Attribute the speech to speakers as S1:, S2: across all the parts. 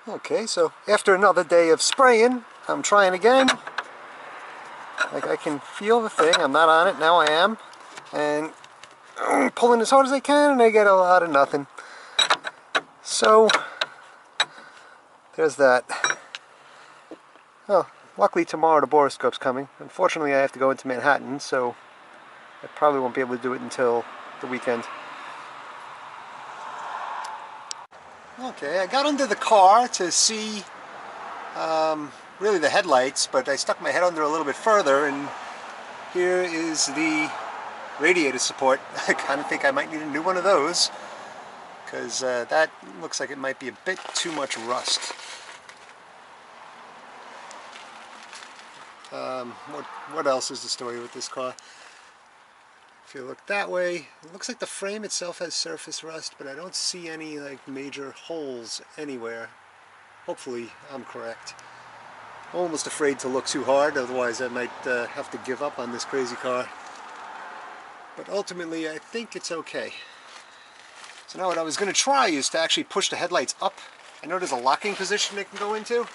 S1: Okay, so after another day of spraying, I'm trying again. Like, I can feel the thing. I'm not on it. Now I am. And I'm pulling as hard as I can, and I get a lot of nothing. So, there's that. Oh, luckily tomorrow the Borescope's coming. Unfortunately, I have to go into Manhattan, so I probably won't be able to do it until the weekend. Okay, I got under the car to see really the headlights, but I stuck my head under a little bit further, and here is the radiator support. I kind of think I might need a new one of those, because that looks like it might be a bit too much rust. What else is the story with this car? If you look that way, it looks like the frame itself has surface rust, but I don't see any like major holes anywhere. Hopefully I'm correct. I'm almost afraid to look too hard, otherwise I might have to give up on this crazy car. But ultimately I think it's okay. So now what I was going to try is to actually push the headlights up. I know there's a locking position they can go into.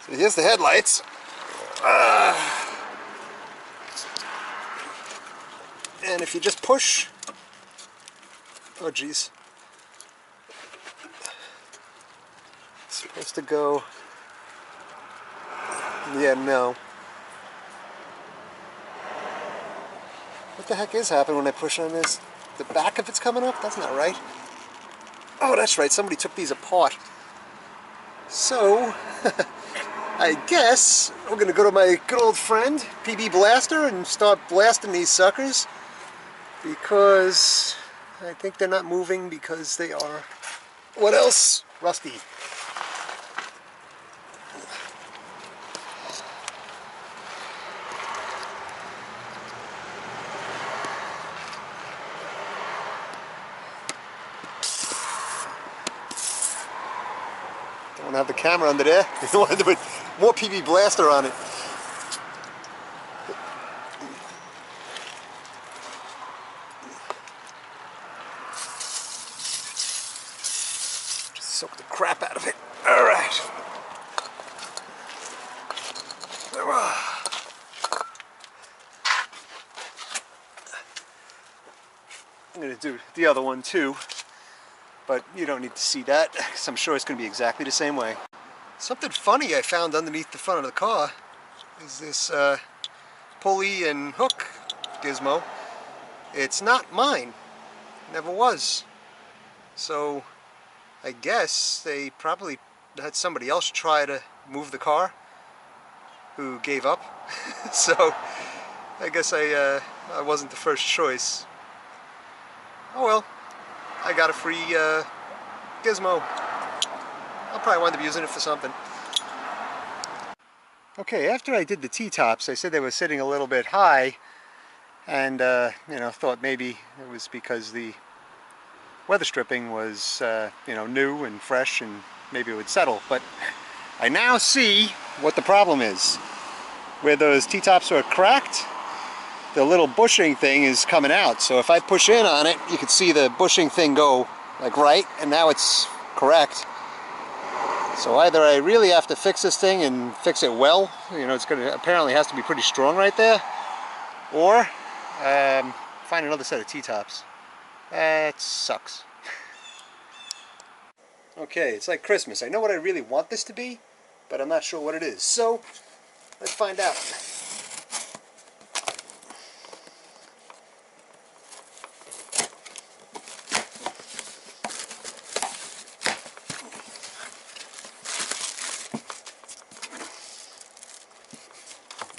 S1: So here's the headlights. And if you just push, oh geez, it's supposed to go, yeah, no. What the heck is happening when I push on this? The back of it's coming up? That's not right. Oh, that's right, somebody took these apart. So, I guess we're going to go to my good old friend, PB Blaster, and start blasting these suckers. Because I think they're not moving because they are, what else? Rusty. Don't want to have the camera under there. I don't want to put more PB Blaster on it. Soak the crap out of it. All right. I'm going to do the other one too, but you don't need to see that because I'm sure it's going to be exactly the same way. Something funny I found underneath the front of the car is this pulley and hook gizmo. It's not mine. Never was. So I guess they probably had somebody else try to move the car who gave up. So I guess I wasn't the first choice. Oh well, I got a free gizmo. I'll probably wind up using it for something. Okay, after I did the T-tops, I said they were sitting a little bit high, and you know, thought maybe it was because the weather stripping was you know, new and fresh, and maybe it would settle. But I now see what the problem is. Where those T-tops are cracked, the little bushing thing is coming out. So if I push in on it, you can see the bushing thing go like right, and now it's correct. So either I really have to fix this thing and fix it well, you know, it's gonna apparently has to be pretty strong right there, or find another set of T-tops. That sucks. Okay, it's like Christmas. I know what I really want this to be, but I'm not sure what it is. So let's find out.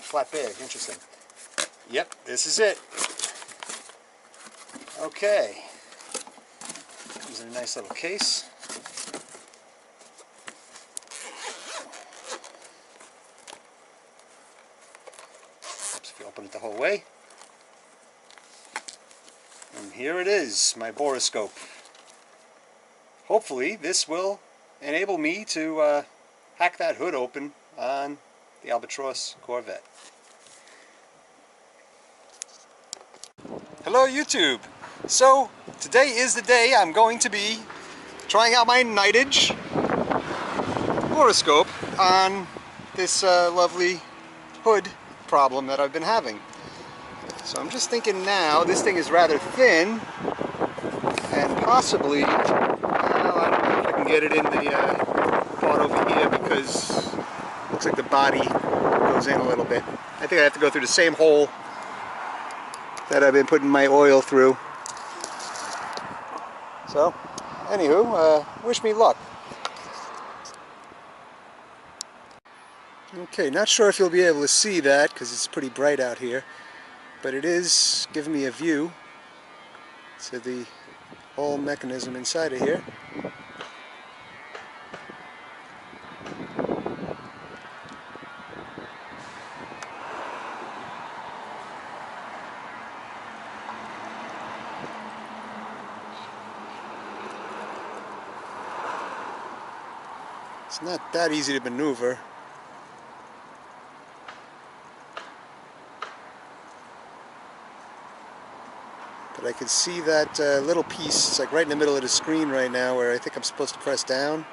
S1: Flat bag, interesting. Yep, this is it. Okay. Comes in a nice little case. Oops, if you open it the whole way. And here it is, my Borescope. Hopefully this will enable me to hack that hood open on the Albatross Corvette. Hello YouTube! So today is the day I'm going to be trying out my nightage Borescope on this lovely hood problem that I've been having. So I'm just thinking now, this thing is rather thin, and possibly, I don't know if I can get it in the part over here, because it looks like the body goes in a little bit. I think I have to go through the same hole that I've been putting my oil through. So, anywho, wish me luck. Okay, not sure if you'll be able to see that because it's pretty bright out here, but it is giving me a view to the whole mechanism inside of here. It's not that easy to maneuver. But I can see that little piece, it's like right in the middle of the screen right now where I think I'm supposed to press down.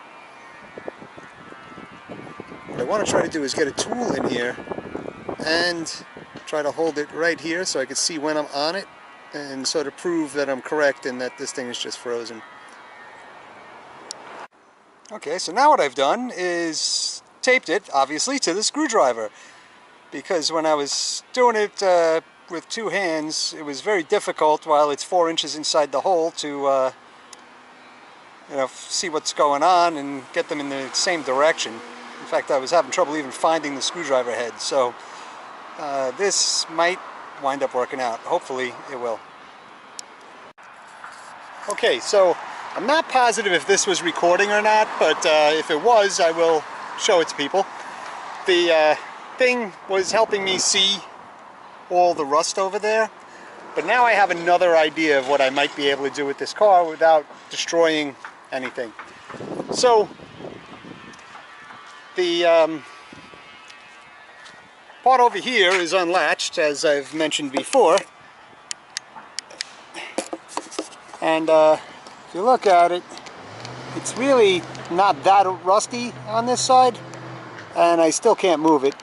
S1: What I want to try to do is get a tool in here and try to hold it right here so I can see when I'm on it and sort of prove that I'm correct and that this thing is just frozen. Okay, so now what I've done is taped it, obviously, to the screwdriver, because when I was doing it with two hands, it was very difficult while it's 4 inches inside the hole to see what's going on and get them in the same direction. In fact, I was having trouble even finding the screwdriver head, so this might wind up working out. Hopefully it will. Okay, so I'm not positive if this was recording or not, but if it was, I will show it to people. The thing was helping me see all the rust over there, but now I have another idea of what I might be able to do with this car without destroying anything. So the part over here is unlatched, as I've mentioned before, and if you look at it, it's really not that rusty on this side, and I still can't move it.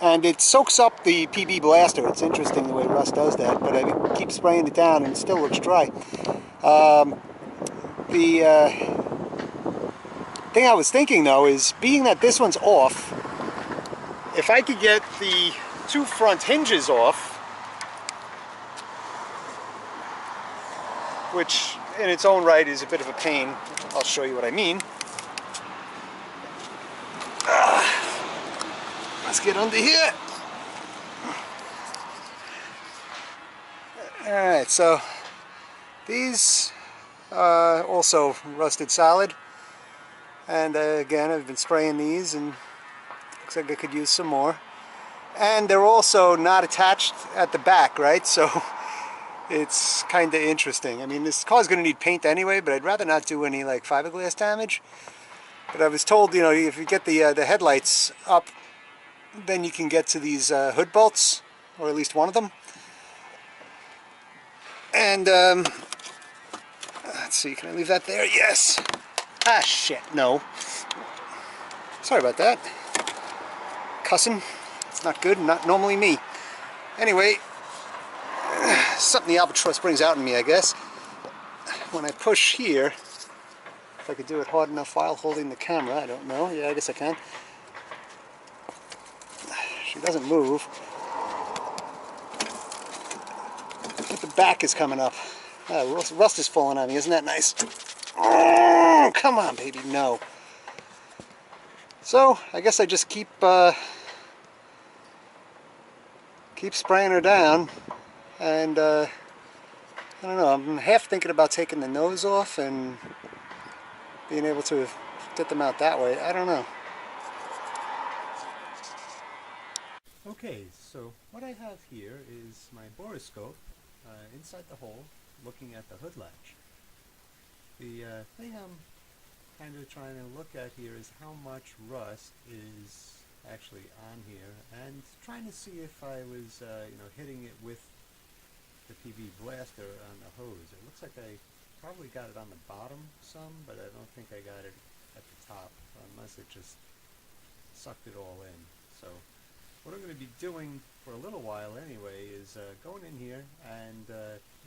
S1: And it soaks up the PB blaster. It's interesting the way rust does that, but I keep spraying it down and it still looks dry. The thing I was thinking though is, being that this one's off, if I could get the two front hinges off, which in its own right is a bit of a pain. I'll show you what I mean. Let's get under here. Alright, so these also rusted solid, and again I've been spraying these and looks like I could use some more. And they're also not attached at the back, right? So it's kind of interesting. I mean, this car's going to need paint anyway, but I'd rather not do any like fiberglass damage. But I was told, you know, if you get the headlights up, then you can get to these hood bolts, or at least one of them. And let's see, can I leave that there? Yes. Ah, shit, no. Sorry about that. Cussing. It's not good, not normally me. Anyway, something the albatross brings out in me, I guess. When I push here, if I could do it hard enough while holding the camera, I don't know. Yeah, I guess I can. She doesn't move. But the back is coming up. Rust is falling on me, isn't that nice? Oh, come on, baby, no. So, I guess I just keep spraying her down, and I don't know, I'm half thinking about taking the nose off and being able to get them out that way. I don't know. Okay, so what I have here is my borescope inside the hole, looking at the hood latch. The thing I'm kind of trying to look at here is how much rust is actually on here, and trying to see if I was hitting it with the PV blaster on the hose. It looks like I probably got it on the bottom some, but I don't think I got it at the top, unless it just sucked it all in. So what I'm going to be doing for a little while anyway is going in here and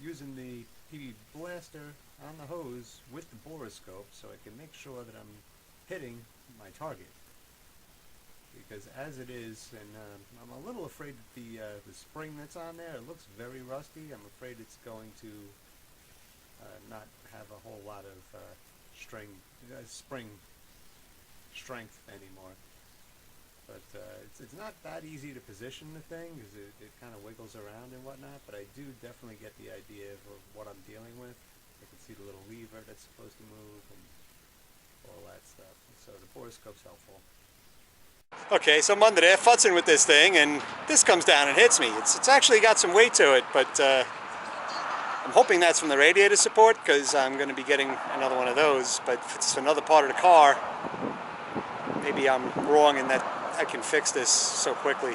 S1: using the PV blaster on the hose with the borescope so I can make sure that I'm hitting my target. Because as it is, and I'm a little afraid that the spring that's on there, it looks very rusty. I'm afraid it's going to not have a whole lot of spring strength anymore. But it's not that easy to position the thing because it kind of wiggles around and whatnot, but I do definitely get the idea of what I'm dealing with. I can see the little lever that's supposed to move and all that stuff. So the borescope's helpful. Okay, so I'm under there futzing with this thing, and this comes down and hits me. It's actually got some weight to it, but I'm hoping that's from the radiator support because I'm going to be getting another one of those. But if it's another part of the car, maybe I'm wrong in that I can fix this so quickly.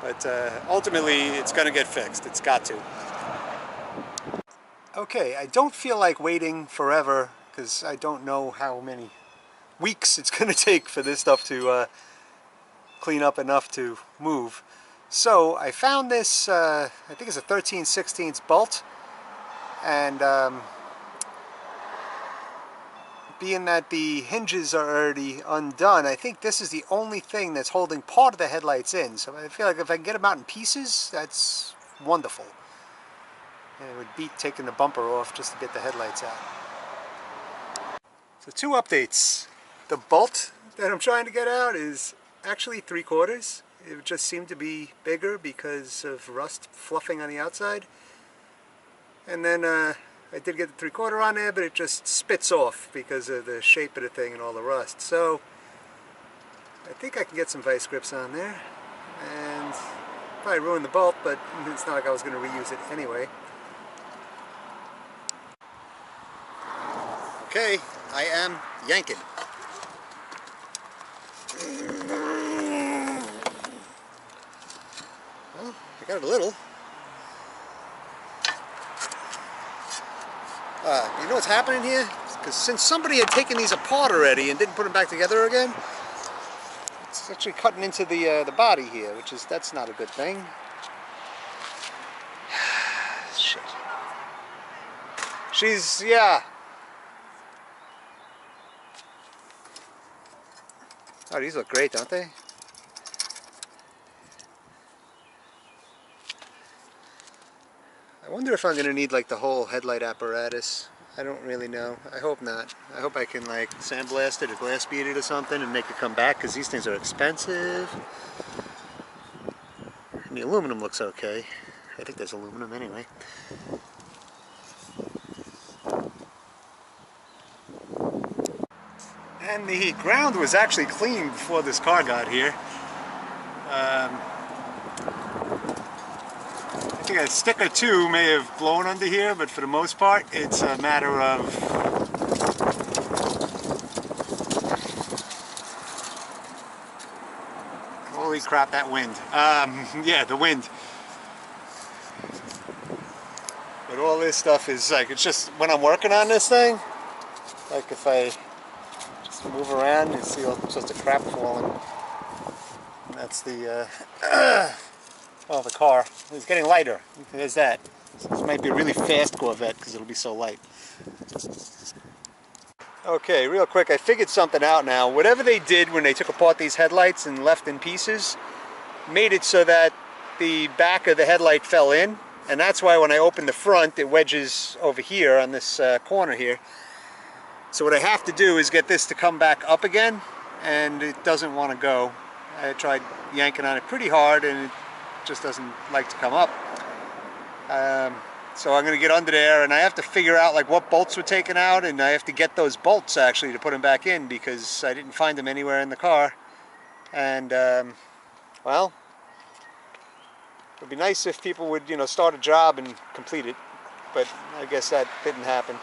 S1: But ultimately, it's going to get fixed. It's got to. Okay, I don't feel like waiting forever because I don't know how many weeks it's going to take for this stuff to clean up enough to move. So I found this, I think it's a 13/16 bolt, and being that the hinges are already undone, I think this is the only thing that's holding part of the headlights in. So I feel like if I can get them out in pieces, that's wonderful. And it would beat taking the bumper off just to get the headlights out. So 2 updates. The bolt that I'm trying to get out is actually 3/4. It just seemed to be bigger because of rust fluffing on the outside. And then I did get the 3/4 on there, but it just spits off because of the shape of the thing and all the rust. So I think I can get some vice grips on there and probably ruin the bolt, but it's not like I was going to reuse it anyway. Okay, I am yanking. Well, I got it a little. You know what's happening here? Because since somebody had taken these apart already and didn't put them back together again, it's actually cutting into the body here, that's not a good thing. Shit. Yeah. Oh, these look great, don't they? I wonder if I'm going to need like the whole headlight apparatus. I don't really know. I hope not. I hope I can like sandblast it or glass bead it or something and make it come back, because these things are expensive. And the aluminum looks okay. I think there's aluminum anyway. And the ground was actually clean before this car got here. I think a stick or two may have blown under here, but for the most part, it's a matter of holy crap, that wind. Yeah, the wind. But all this stuff is like, it's just when I'm working on this thing, like if I just move around, you see all sorts of crap falling. And that's the well, the car is getting lighter. There's that. This might be a really fast Corvette because it'll be so light. Okay, real quick, I figured something out now. Whatever they did when they took apart these headlights and left in pieces made it so that the back of the headlight fell in, and that's why when I open the front it wedges over here on this corner here. So what I have to do is get this to come back up again, and it doesn't want to go. I tried yanking on it pretty hard and it just doesn't like to come up. So I'm going to get under there, and I have to figure out like what bolts were taken out, and I have to get those bolts actually to put them back in because I didn't find them anywhere in the car. And well, it would be nice if people would, you know, start a job and complete it, but I guess that didn't happen.